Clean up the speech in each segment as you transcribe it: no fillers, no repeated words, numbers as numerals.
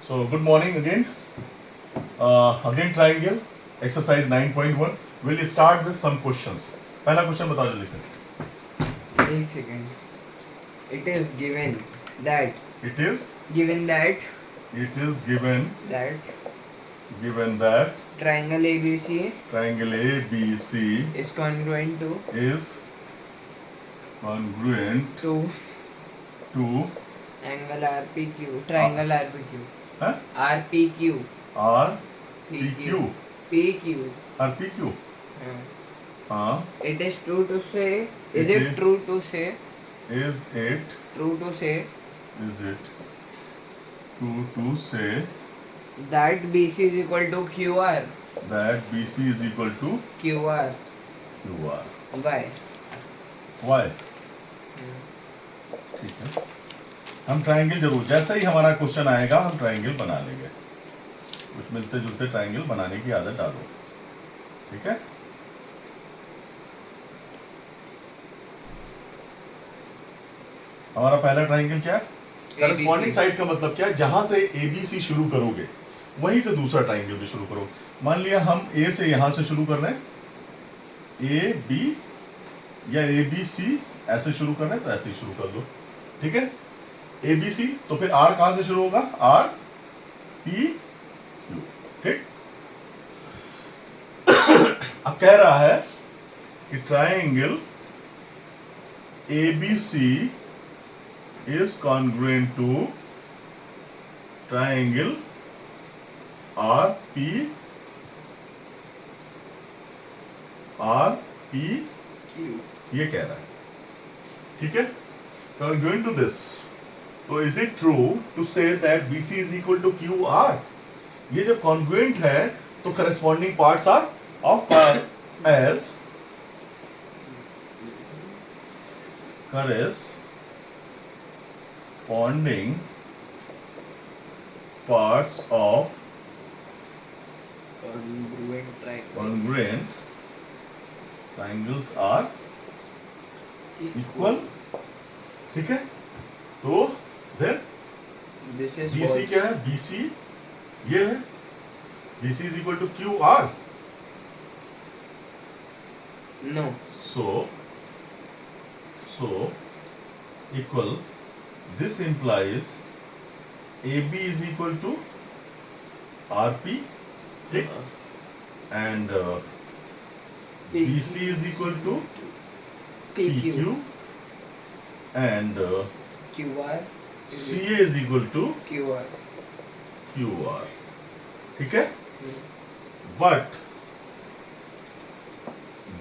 So good morning again. Again triangle exercise 9.1. We'll start with some questions. पहला question बताओ जल्दी से. एक second. It is given that It is given that given that triangle ABC triangle ABC is congruent to angle RPQ. Triangle RPQ. huh? RPQ. RPQ PQ. RPQ. हाँ. It is true to say. Is It it is- true to say? Is it True to say true to say that BC is equal to QR. that BC is equal to QR. QR? Why? Why? ठीक है. हम triangle जरूर, जैसा ही हमारा question आएगा हम triangle बना लेंगे. कुछ मिलते जुलते ट्राइंगल बनाने की आदत डालो. ठीक है. हमारा पहला ट्राइंगल क्या है? करस्पॉन्डिंग साइड का मतलब क्या है? जहां से ABC शुरू करोगे वहीं से दूसरा ट्राइंगल भी शुरू करो. मान लिया हम A से यहां से शुरू कर रहे हैं, AB या ABC ऐसे शुरू कर रहे हैं तो ऐसे ही शुरू कर दो. ठीक है. ABC तो फिर R कहां से शुरू होगा? R P Q. ठीक. अब कह रहा है कि triangle ABC is congruent to triangle RPQ. ये कह रहा है. ठीक है. Congruent to this. तो is it true to say that BC is equal to QR? ये जब congruent है तो corresponding parts are of as corresponding parts of Congruent triangle. congruent triangles are equal. ठीक है. तो then This is BC false. क्या है? BC ये है. BC is equal to QR. No. So equal. This implies AB is equal to RP. ठीक. And BC is equal to PQ and QR. CA is equal to QR. QR. ठीक है. But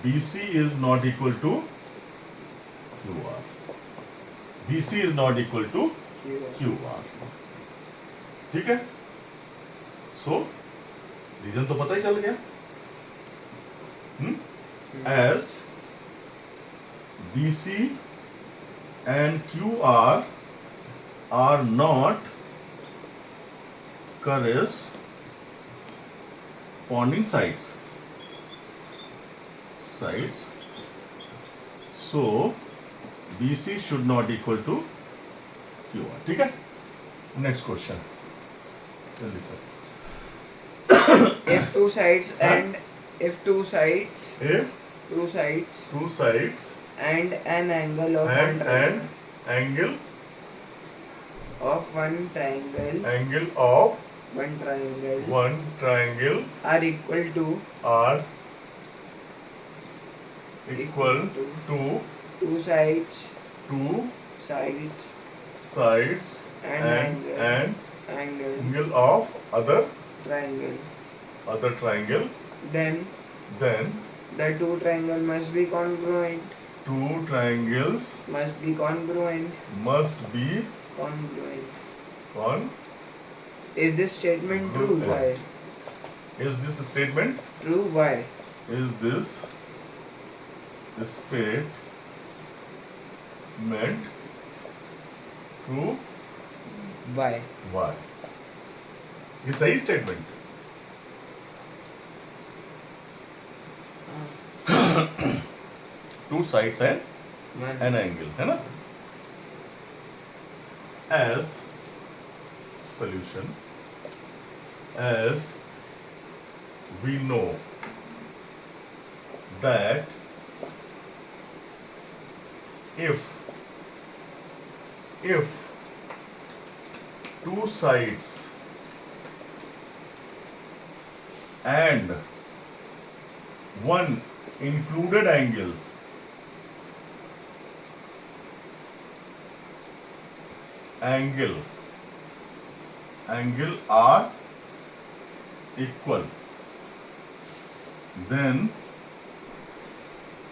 BC is not equal to QR. BC is not equal to QR. ठीक है. So reason तो पता ही चल गया. As BC and QR are not corresponding sides. So BC should not equal to QR. ठीक है. Next question. जल्दी से. If two sides Huh? and if two sides If two sides two sides and an angle of and one an triangle angle of one triangle of one triangle are equal to are equal to two sides two sides and and angle angle of other triangle, then then the two triangle must be congruent. two triangles Must be congruent. must be Congruent. Is this statement true? Why? Is this statement? True. Why? Is this statement true? Why? Why? ये सही statement. Two sides and an angle, है ना. as solution as we know that if two sides and one included angle are equal, then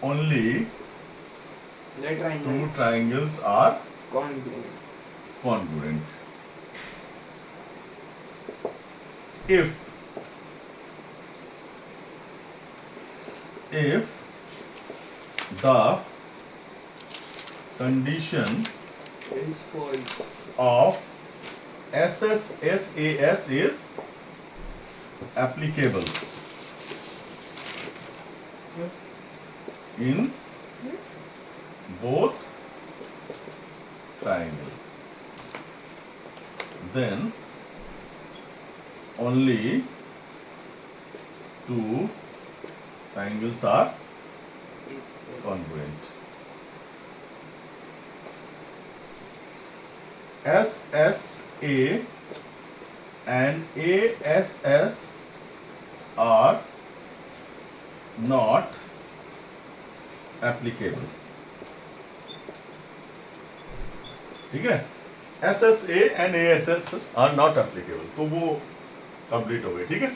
only The triangle two triangles are congruent. congruent. If the condition Is false. of SAS is applicable in both triangles, then only two triangles are congruent. SSA and ASS are not applicable. ठीक है, SSA and ASS are not applicable, तो वो complete हो गए. ठीक है,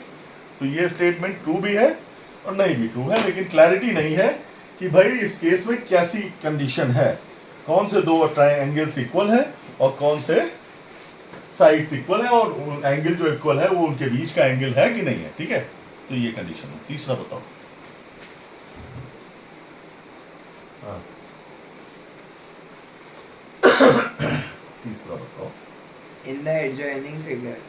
तो ये स्टेटमेंट ट्रू भी है और नहीं भी ट्रू है, लेकिन क्लैरिटी नहीं है कि भाई इस केस में कैसी कंडीशन है, कौन से दो ट्रायंगल्स इक्वल है और कौन से साइड्स इक्वल है, और एंगल जो इक्वल है वो उनके बीच का एंगल है कि नहीं है. ठीक है, तो ये कंडीशन है. तीसरा बताओ. हाँ. तीसरा बताओ. In the adjoining figure.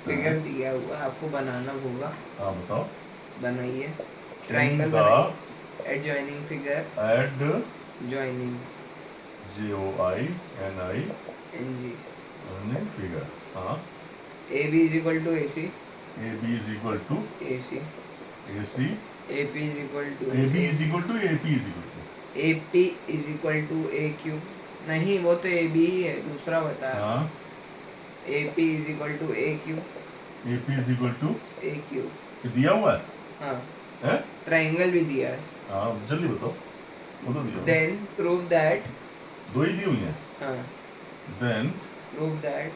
Figure दिया हुआ आपको बनाना होगा. हाँ बताओ. बनाइए. Triangle the adjoining figure. joining Joining. NG. figure. हाँ. AB is equal to AC. AB is equal to AC. AC. AP is equal to AB is equal to AP is equal to. AP is equal to AQ. नहीं, वो तो AB ही है, दूसरा बताया. हाँ. AP is equal to AQ. AP is equal to AQ. ये दिया हुआ है. हाँ. हैं? ट्रायंगल भी दिया है. हाँ जल्दी बताओ. वो तो दिया हुआ है. Then prove that. दो ही दी हुई हैं. हाँ. Then Prove that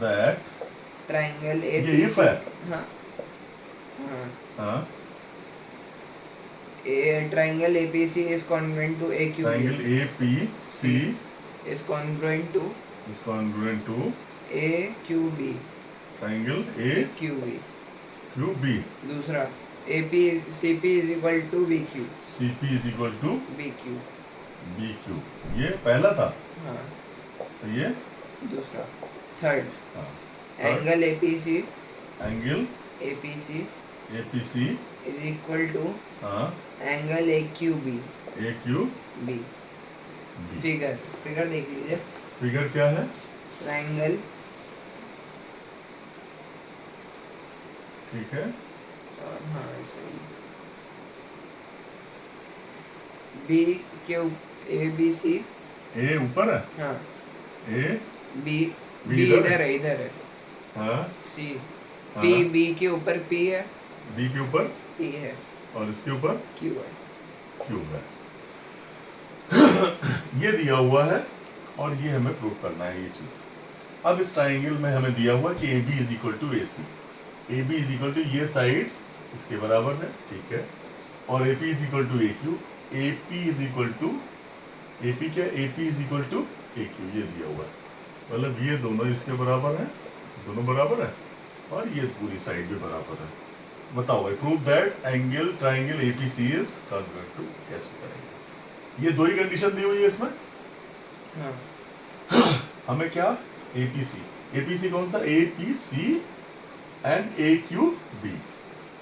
that triangle ये APC. if है. हाँ. हाँ. हाँ. Triangle APC is congruent to AQB. Triangle APC is congruent to is congruent to AQB. triangle AQB. AQB. दूसरा CP is equal to BQ. CP is equal to BQ. BQ. ये पहला था. हाँ. तो ये दूसरा. थर्ड. हाँ. Angle APC Angle APC APC is equal to हाँ. angle AQB. AQB. फिगर देख लीजिए. फिगर क्या है? ट्रायंगल. ठीक है. हाँ सही. B के ABC. A ऊपर है. हाँ. A B इधर इधर है. हाँ. C. हाँ. P B के ऊपर P है. B के ऊपर P है. और इसके ऊपर Q है. Q है. ये दिया हुआ है और ये हमें प्रूव करना है ये चीज. अब इस ट्रायंगल में हमें दिया हुआ कि AB is equal to AC. AB is equal to ये साइड इसके बराबर है. ठीक है. और AP is equal to AQ. AP is equal to AP क्या? AP is equal to AQ. ये दिया हुआ है, मतलब ये दोनों इसके बराबर है, दोनों बराबर है और ये पूरी साइड भी बराबर है. बताओ भाई, prove that angle triangle APC is congruent to. कैसे करेंगे? ये दो ही कंडीशन दी हुई है इसमें. हाँ. हमें क्या? APC कौन सा? APC and AQB.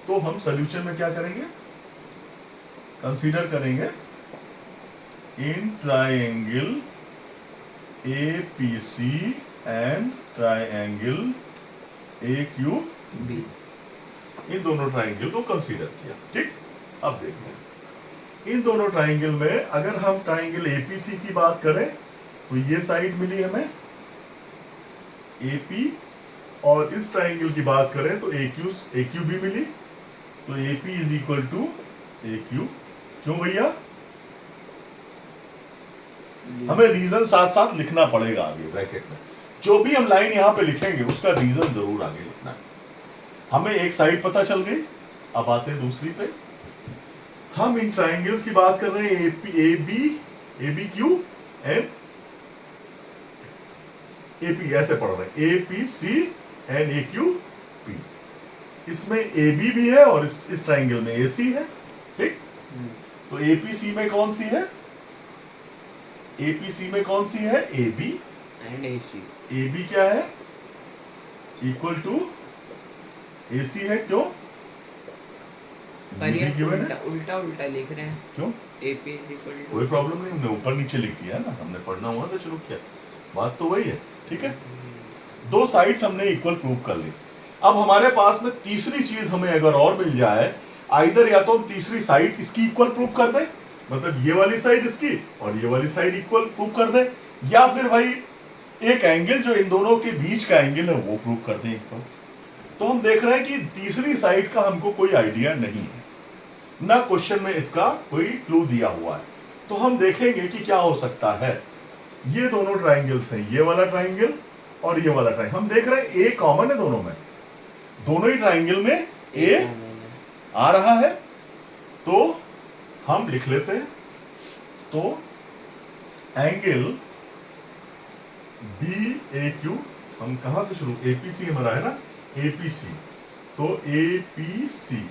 तो हम सोल्यूशन में क्या करेंगे? कंसीडर करेंगे इन triangle APC and triangle A Q B. इन दोनों ट्राइंगल को कंसीडर किया। ठीक, अब देखिए इन दोनों ट्राइंगल में अगर हम ट्राइंगल एपीसी की बात करें तो ये साइड मिली हमें एपी, और इस ट्राइंगल की बात करें तो ए क्यू भी मिली, तो AP is equal to A Q. क्यों भैया? हमें रीजन साथ साथ लिखना पड़ेगा आगे ब्रैकेट में। जो भी हम लाइन यहां पे लिखेंगे उसका रीजन जरूर आगे लिखना है। हमें एक साइड पता चल गई, अब आते हैं दूसरी पे। हम इन ट्राइंगल्स की बात कर रहे हैं A B Q and AP, ऐसे पढ़ रहे हैं APC एंड AQP। इसमें AB भी है और इस ट्राइंगल में AC है। ठीक, तो APC में कौन सी है? APC में कौन सी है? AB and AC। AB क्या है? इक्वल टू AC है। क्यों? पर ये AB given है। उल्टा लिख रहे हैं। क्यों? AP is equal to कोई प्रॉब्लम नहीं, हमने ऊपर नीचे लिख दिया ना, हमने पढ़ना हुआ से शुरू किया, बात तो वही है। ठीक है, दो साइड्स हमने इक्वल प्रूव कर ली। अब हमारे पास में तीसरी चीज हमें अगर और मिल जाए, आइदर या तो हम तीसरी साइड इसकी इक्वल प्रूव कर दें, मतलब ये वाली साइड इसकी और ये वाली साइड इक्वल प्रूव कर दें, या फिर भाई एक एंगल जो इन दोनों के बीच का एंगल है वो प्रूव कर दें इक्वल। तो हम देख रहे हैं कि तीसरी साइड का हमको कोई आइडिया नहीं है, ना क्वेश्चन में इसका कोई क्लू दिया हुआ है। तो हम देखेंगे कि क्या हो सकता है। ये दोनों ट्राइंगल्स हैं, ये वाला ट्राइंगल और ये वाला ट्राइंगल। हम देख रहे हैं ए कॉमन है दोनों में, दोनों ही ट्राइंगल में ए आ रहा है, तो हम लिख लेते हैं। तो एंगल बी ए क्यू, हम कहां से शुरू, एपीसी हमारा है ना, एपीसी, तो एपीसी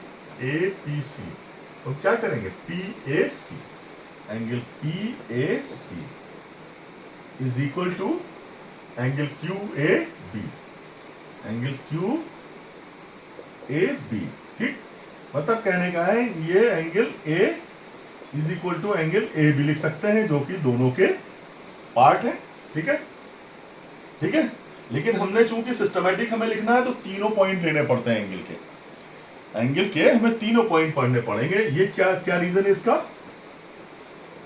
तो क्या करेंगे, PAC, angle PAC is equal to angle Q A B, angle Q A B. ठीक, मतलब कहने का है ये angle A is equal to angle A B लिख सकते हैं, जो कि दोनों के पार्ट है। ठीक है, ठीक है, लेकिन हमने चूंकि सिस्टमैटिक हमें लिखना है तो तीनों पॉइंट लेने पड़ते हैं एंगल के हमें तीनों पॉइंट पढ़ने पड़ेंगे। ये क्या क्या रीजन है इसका,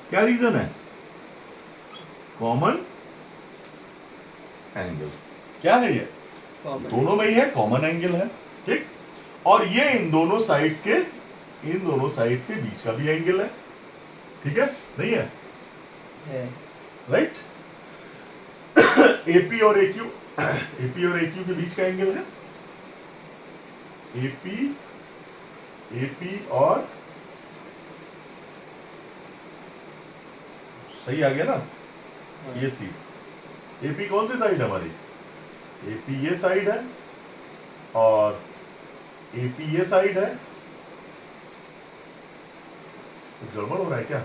क्या रीजन है? Common angle. क्या है ये? दोनों में ही है, कॉमन एंगल है। ठीक, और ये इन दोनों साइड्स के बीच का भी एंगल है। ठीक है, नहीं है? राइट। एपी और AQ के बीच का एंगल है, एपी और, सही आ गया ना, ये सी। एपी कौन सी साइड है हमारी? एपी ये साइड है और एपी ये साइड है। कुछ गड़बड़ हो रहा है क्या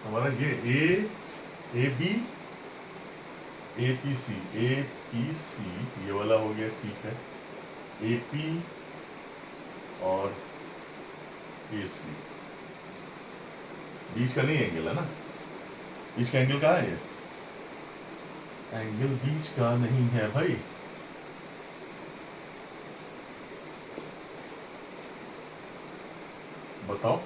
हमारा? ये ए बी एपीसी ये वाला हो गया। ठीक है, एपी और एसी बीच का नहीं एंगल है ना, बीच का एंगल कहाँ है? ये एंगल बीच का नहीं है भाई। बताओ,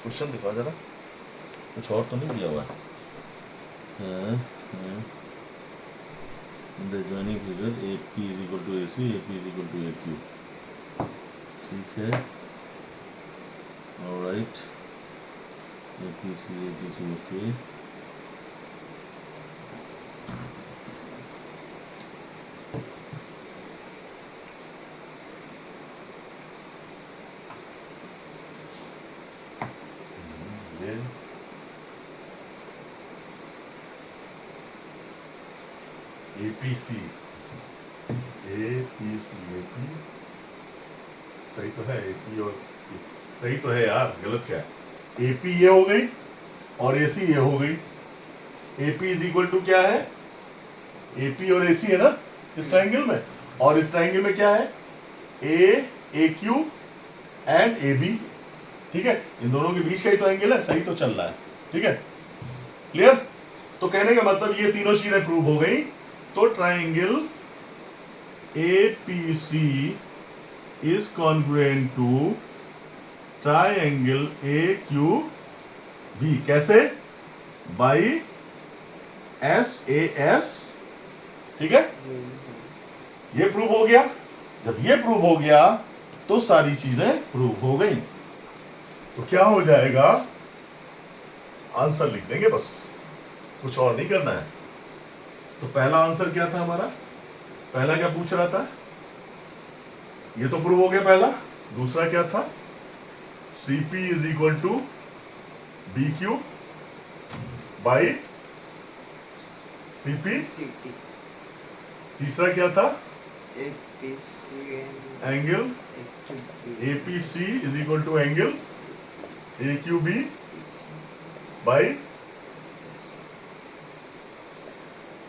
क्वेश्चन दिखा जरा, कुछ और तो नहीं दिया हुआ है। The joining figure AP is equal to AC, AP is equal to AQ। ठीक है, ऑलराइट, APC ओके। APC सही तो है, AP और सही तो है यार, गलत क्या है? AP ये हो गई और AC ये हो गई। AP इज इक्वल टू क्या है? AP और AC है ना इस ट्राइंगल में, और इस ट्राइंगल में क्या है? AQ एंड ए बी, ठीक है, इन दोनों के बीच का ही तो एंगल है, सही तो चल रहा है, ठीक है, क्लियर। तो कहने का मतलब ये तीनों चीजें प्रूव हो गई। तो triangle APC is congruent to triangle AQB, कैसे? बाई SAS, ठीक है, ये प्रूव हो गया। जब ये प्रूव हो गया तो सारी चीजें प्रूव हो गई। तो क्या हो जाएगा, आंसर लिख देंगे बस, कुछ और नहीं करना है। तो पहला आंसर क्या था हमारा, पहला क्या पूछ रहा था, ये तो प्रूव हो गया पहला। दूसरा क्या था, CP is equal to BQ by CP। CP तीसरा क्या था, APC angle APC is equal to angle AQB by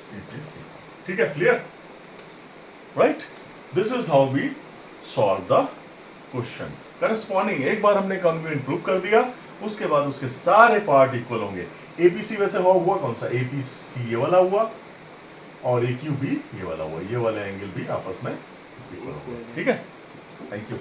CPC, ठीक है, clear, right. This is how we solve the question. Corresponding, एक बार हमने कॉन्ग्रुएंट प्रूव कर दिया, उसके बाद उसके सारे पार्ट इक्वल होंगे। APC वैसे हुआ कौन सा, APC ये वाला हुआ और AQB ये वाला हुआ, ये वाला एंगल भी आपस में इक्वल होगा, ठीक है। Thank you.